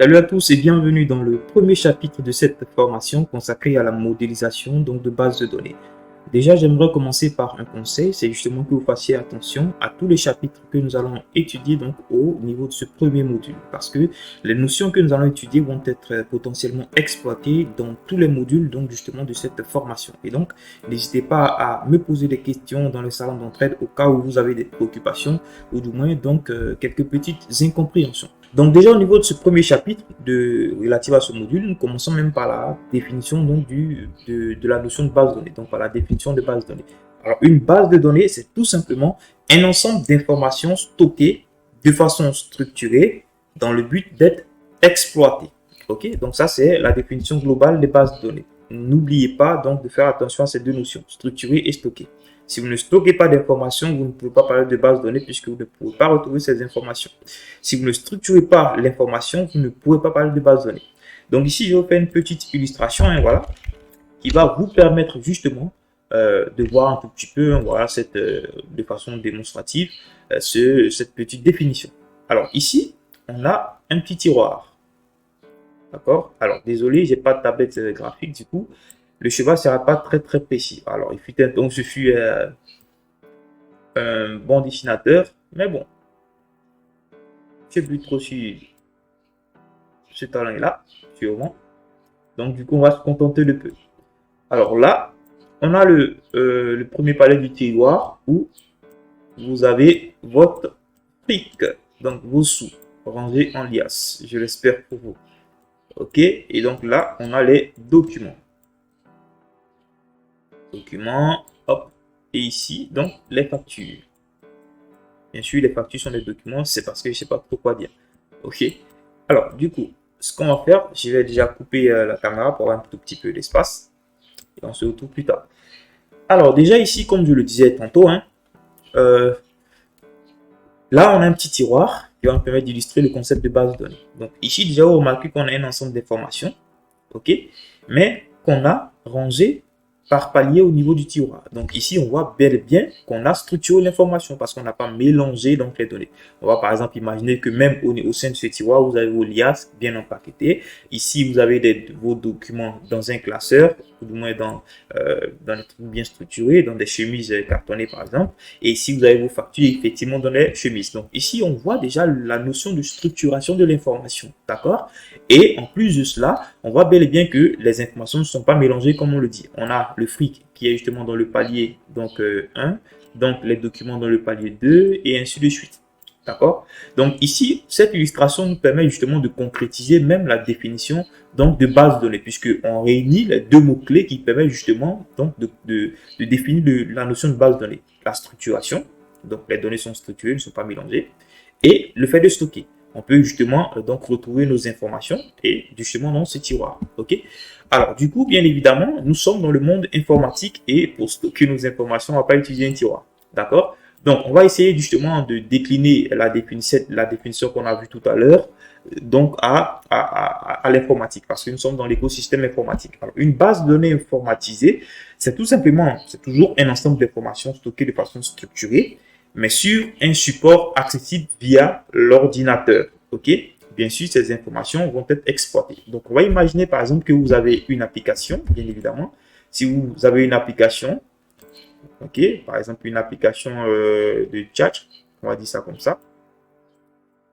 Salut à tous et bienvenue dans le premier chapitre de cette formation consacrée à la modélisation donc de bases de données. Déjà, j'aimerais commencer par un conseil, c'est justement que vous fassiez attention à tous les chapitres que nous allons étudier donc au niveau de ce premier module, parce que les notions que nous allons étudier vont être potentiellement exploitées dans tous les modules donc justement de cette formation. Et donc, n'hésitez pas à me poser des questions dans le salon d'entraide au cas où vous avez des préoccupations ou du moins donc quelques petites incompréhensions. Donc déjà au niveau de ce premier chapitre relatif à ce module, nous commençons même par la définition donc, de la notion de base de données, donc par la définition de base de données. Alors une base de données, c'est tout simplement un ensemble d'informations stockées de façon structurée dans le but d'être exploitées. Ok, donc ça c'est la définition globale des bases de données. N'oubliez pas donc de faire attention à ces deux notions, structurée et stockée. Si vous ne stockez pas d'informations, vous ne pouvez pas parler de base de données puisque vous ne pouvez pas retrouver ces informations. Si vous ne structurez pas l'information, vous ne pouvez pas parler de base de données. Donc ici, je vais vous faire une petite illustration, voilà, qui va vous permettre justement de voir un tout petit peu, voilà, de façon démonstrative, cette petite définition. Alors ici, on a un petit tiroir. D'accord? Alors, désolé, j'ai pas de tablette graphique, du coup, le cheval ne sera pas très précis. Alors, il fut un temps, je suis un bon dessinateur, mais bon, je ne sais plus trop si ce talent-là, sûrement. Donc, du coup, on va se contenter de peu. Alors là, on a le premier palier du tiroir où vous avez votre fric, donc vos sous, rangés en liasse, je l'espère pour vous. Ok, et donc là, on a les documents. Documents, hop, et ici, donc les factures. Bien sûr, les factures sont des documents, c'est parce que je ne sais pas trop quoi dire. Ok, alors du coup, ce qu'on va faire, je vais déjà couper la caméra pour avoir un tout petit peu d'espace. Et on se retrouve plus tard. Alors déjà ici, comme je le disais tantôt, hein, là on a un petit tiroir qui va nous permettre d'illustrer le concept de base de données. Donc ici déjà, vous remarquez qu'on a un ensemble d'informations, ok, mais qu'on a rangé par palier au niveau du tiroir. Donc ici, on voit bel et bien qu'on a structuré l'information parce qu'on n'a pas mélangé donc les données. On va par exemple imaginer que même au sein de ce tiroir, vous avez vos liasses bien empaquetées. Ici, vous avez vos documents dans un classeur, ou du moins dans des trucs bien structurés, dans des chemises cartonnées par exemple. Et ici, vous avez vos factures effectivement dans les chemises. Donc ici, on voit déjà la notion de structuration de l'information. D'accord? Et en plus de cela, on voit bel et bien que les informations ne sont pas mélangées comme on le dit. On a le fric qui est justement dans le palier donc 1, donc les documents dans le palier 2 et ainsi de suite. D'accord? Donc ici, cette illustration nous permet justement de concrétiser même la définition donc de base de données, puisqu'on réunit les deux mots-clés qui permettent justement donc de définir la notion de base de données. La structuration, donc les données sont structurées, ne sont pas mélangées, et le fait de stocker. On peut justement donc retrouver nos informations et justement dans ce tiroir. Ok. Alors du coup, bien évidemment, nous sommes dans le monde informatique et pour stocker nos informations, on ne va pas utiliser un tiroir. D'accord. Donc on va essayer justement de décliner la définition qu'on a vue tout à l'heure donc à l'informatique parce que nous sommes dans l'écosystème informatique. Alors, une base de données informatisée, c'est tout simplement, c'est toujours un ensemble d'informations stockées de façon structurée mais sur un support accessible via l'ordinateur. Ok? Bien sûr, ces informations vont être exploitées. Donc, on va imaginer par exemple que vous avez une application, bien évidemment. Si vous avez une application, ok, par exemple une application de chat, on va dire ça comme ça.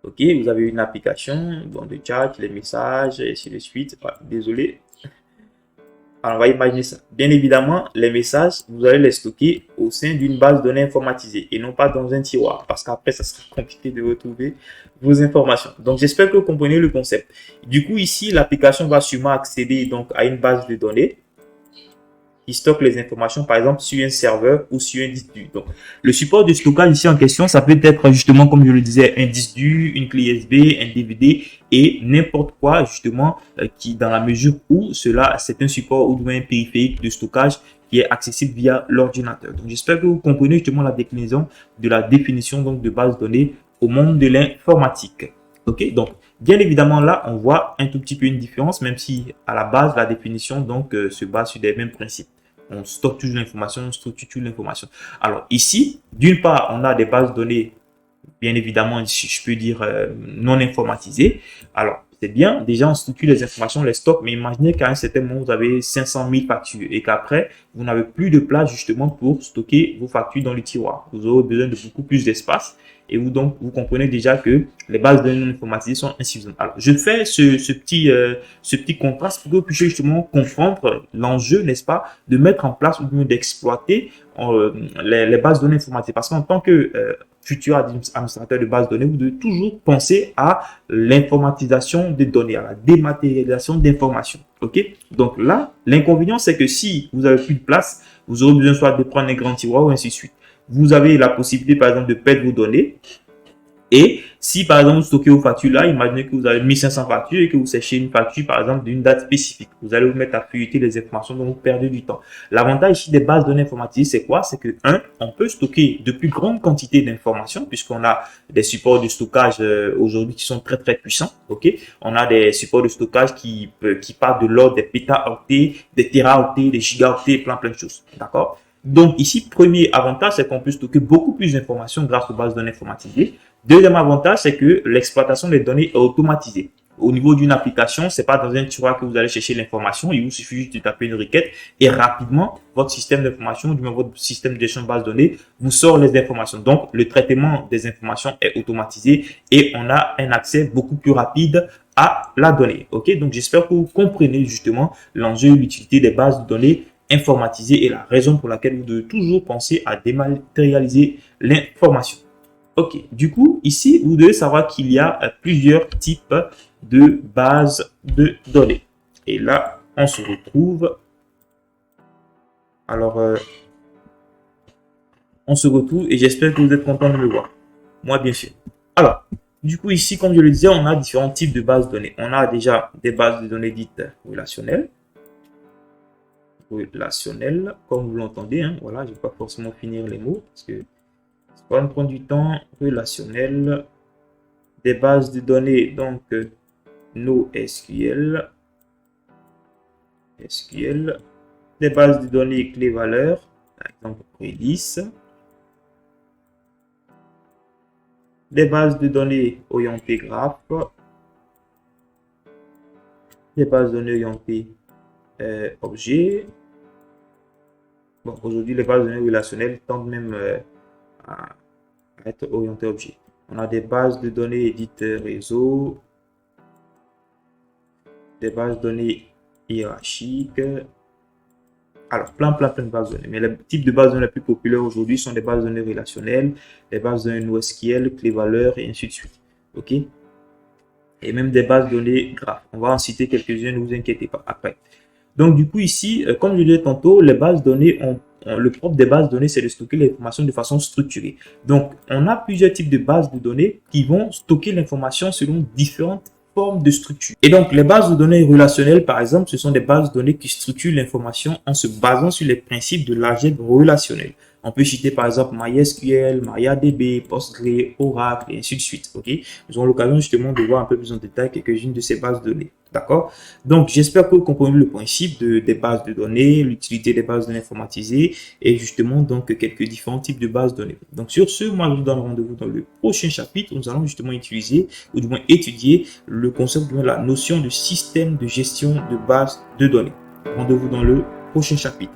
Ok, vous avez une application bon, de chat, les messages, et ainsi de suite. Ah, désolé, alors, on va imaginer ça. Bien évidemment, les messages, vous allez les stocker au sein d'une base de données informatisée et non pas dans un tiroir parce qu'après, ça sera compliqué de retrouver vos informations. Donc, j'espère que vous comprenez le concept. Du coup, ici, l'application va sûrement accéder donc à une base de données qui stocke les informations, par exemple, sur un serveur ou sur un disque dur. Donc, le support de stockage ici en question, ça peut être justement, comme je le disais, un disque dur, une clé USB, un DVD et n'importe quoi, justement, qui, dans la mesure où cela, c'est un support ou un périphérique de stockage qui est accessible via l'ordinateur. Donc, j'espère que vous comprenez justement la déclinaison de la définition donc, de base de données au monde de l'informatique. Ok, donc bien évidemment là on voit un tout petit peu une différence, même si à la base la définition donc se base sur des mêmes principes. On stocke toujours l'information, on structure toujours l'information. Alors ici, d'une part, on a des bases de données, bien évidemment, je peux dire non informatisées. Alors c'est bien. Déjà, on structure les informations, les stocks, mais imaginez qu'à un certain moment, vous avez 500 000 factures et qu'après, vous n'avez plus de place justement pour stocker vos factures dans le tiroir. Vous aurez besoin de beaucoup plus d'espace et vous comprenez déjà que les bases de données non informatisées sont insuffisantes. Alors, je fais ce petit contraste pour que vous puissiez justement comprendre l'enjeu, n'est-ce pas, de mettre en place ou d'exploiter les bases de données informatisées. Parce qu'en tant que futur administrateur de base de données, vous devez toujours penser à l'informatisation des données, à la dématérialisation d'informations. OK? Donc là, l'inconvénient, c'est que si vous avez plus de place, vous aurez besoin soit de prendre un grand tiroir ou ainsi de suite. Vous avez la possibilité, par exemple, de perdre vos données. Et si, par exemple, vous stockez vos factures là, imaginez que vous avez 1500 factures et que vous séchez une facture, par exemple, d'une date spécifique. Vous allez vous mettre à feuilleter les informations, donc vous perdez du temps. L'avantage ici des bases de données informatisées, c'est quoi? C'est que, on peut stocker de plus grandes quantités d'informations, puisqu'on a des supports de stockage aujourd'hui qui sont très, très puissants. OK? On a des supports de stockage qui partent de l'ordre des pétaoctets, des téraoctets, des gigaoctets, plein de choses. D'accord? Donc ici, premier avantage, c'est qu'on peut stocker beaucoup plus d'informations grâce aux bases de données informatisées. Deuxième avantage, c'est que l'exploitation des données est automatisée. Au niveau d'une application, c'est pas dans un tiroir que vous allez chercher l'information. Il vous suffit juste de taper une requête et rapidement, votre système d'information, du moins votre système de gestion de base de données, vous sort les informations. Donc, le traitement des informations est automatisé et on a un accès beaucoup plus rapide à la donnée. OK? Donc, j'espère que vous comprenez justement l'enjeu et l'utilité des bases de données informatisées et la raison pour laquelle vous devez toujours penser à dématérialiser l'information. OK. Du coup, ici, vous devez savoir qu'il y a plusieurs types de bases de données. Et là, on se retrouve. Alors, on se retrouve et j'espère que vous êtes content de me voir. Moi, bien sûr. Alors, du coup, ici, comme je le disais, on a différents types de bases de données. On a déjà des bases de données dites relationnelles. Relationnelles, comme vous l'entendez. Hein, voilà, je ne vais pas forcément finir les mots parce que ça va me prendre du temps. Relationnel, des bases de données, donc NoSQL, SQL, des bases de données clés-valeurs, par exemple Redis, des bases de données orientées graphes, des bases de données orientées objets. Bon, aujourd'hui, les bases de données relationnelles tendent même à être orientées objets. On a des bases de données dites réseau, des bases de données hiérarchiques. Alors, plein de bases de données. Mais les types de bases de données les plus populaires aujourd'hui sont des bases de données relationnelles, des bases de données NoSQL, clés-valeurs et ainsi de suite. OK? Et même des bases de données graphes. On va en citer quelques-unes, ne vous inquiétez pas après. Donc, du coup, ici, comme je le disais tantôt, les bases de données le propre des bases de données, c'est de stocker l'information de façon structurée. Donc, on a plusieurs types de bases de données qui vont stocker l'information selon différentes formes de structure. Et donc, les bases de données relationnelles, par exemple, ce sont des bases de données qui structurent l'information en se basant sur les principes de l'algèbre relationnelle. On peut citer par exemple MySQL, MariaDB, Postgre, Oracle et ainsi de suite. Ok, nous aurons l'occasion justement de voir un peu plus en détail quelques-unes de ces bases de données. D'accord? Donc, j'espère que vous comprenez le principe des bases de données, l'utilité des bases de données informatisées et justement donc quelques différents types de bases de données. Donc, sur ce, moi, je vous donne rendez-vous dans le prochain chapitre où nous allons justement utiliser ou du moins étudier le concept de la notion de système de gestion de bases de données. Rendez-vous dans le prochain chapitre.